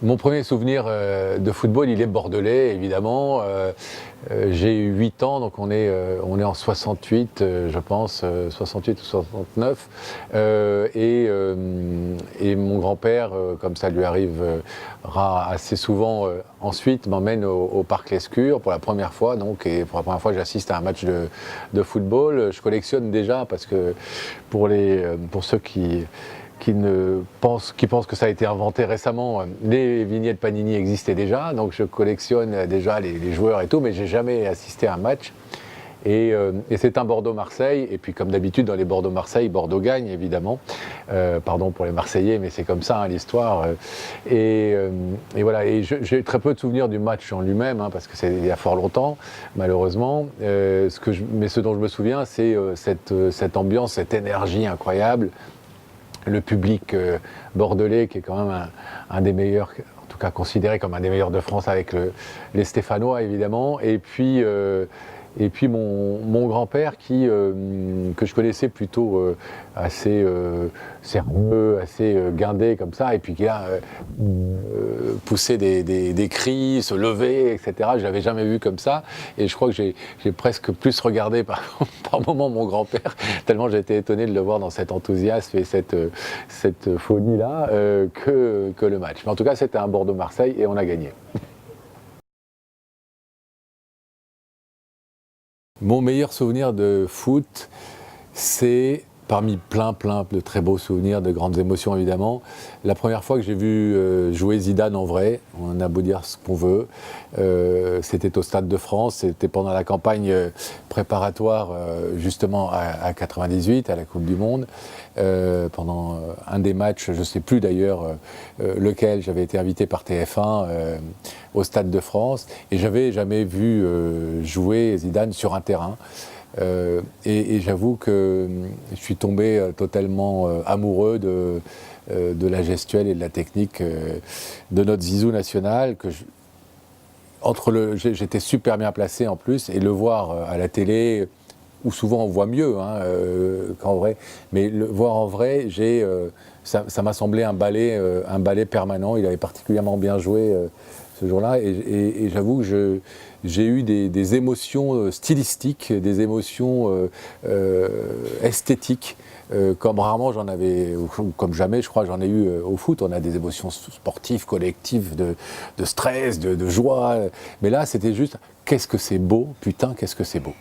Mon premier souvenir de football, il est bordelais, évidemment. J'ai eu 8 ans, donc on est en 68, je pense, 68 ou 69. Et mon grand-père, comme ça lui arrivera assez souvent ensuite, m'emmène au Parc Lescure pour la première fois. Donc, et pour la première fois, j'assiste à un match de football. Je collectionne déjà parce que pour ceux qui pensent que ça a été inventé récemment, les vignettes Panini existaient déjà, donc je collectionne déjà les joueurs et tout, mais j'ai jamais assisté à un match. Et c'est un Bordeaux-Marseille, et puis comme d'habitude dans les Bordeaux-Marseille, Bordeaux gagne évidemment. Pardon pour les Marseillais, mais c'est comme ça l'histoire. Et voilà, et j'ai très peu de souvenirs du match en lui-même, parce que c'est il y a fort longtemps, malheureusement. Mais ce dont je me souviens, c'est cette ambiance, cette énergie incroyable. Le public bordelais qui est quand même un des meilleurs, en tout cas considéré comme un des meilleurs de France avec les Stéphanois évidemment, et puis mon grand-père que je connaissais plutôt assez sérieux, assez guindé comme ça, et puis qui a poussé des cris, se lever, etc. Je l'avais jamais vu comme ça, et je crois que j'ai presque plus regardé par moment mon grand-père, tellement j'ai été étonné de le voir dans cet enthousiasme et cette folie-là que le match. Mais en tout cas, c'était un Bordeaux-Marseille et on a gagné. Mon meilleur souvenir de foot, c'est, parmi plein de très beaux souvenirs, de grandes émotions évidemment, la première fois que j'ai vu jouer Zidane en vrai. On a beau dire ce qu'on veut, c'était au Stade de France, c'était pendant la campagne préparatoire justement à 98, à la Coupe du Monde. Pendant un des matchs, je ne sais plus d'ailleurs lequel, j'avais été invité par TF1 au Stade de France, et j'avais jamais vu jouer Zidane sur un terrain. Et j'avoue que je suis tombé totalement amoureux de la gestuelle et de la technique de notre Zizou national. J'étais super bien placé en plus, et le voir à la télé, où souvent on voit mieux qu'en vrai, mais le voir en vrai, ça m'a semblé un ballet permanent. Il avait particulièrement bien joué ce jour-là, et j'avoue que j'ai eu des émotions stylistiques, des émotions esthétiques, comme rarement j'en avais, ou comme jamais je crois j'en ai eu au foot. On a des émotions sportives, collectives, de stress, de joie, mais là c'était juste, qu'est-ce que c'est beau, putain, qu'est-ce que c'est beau.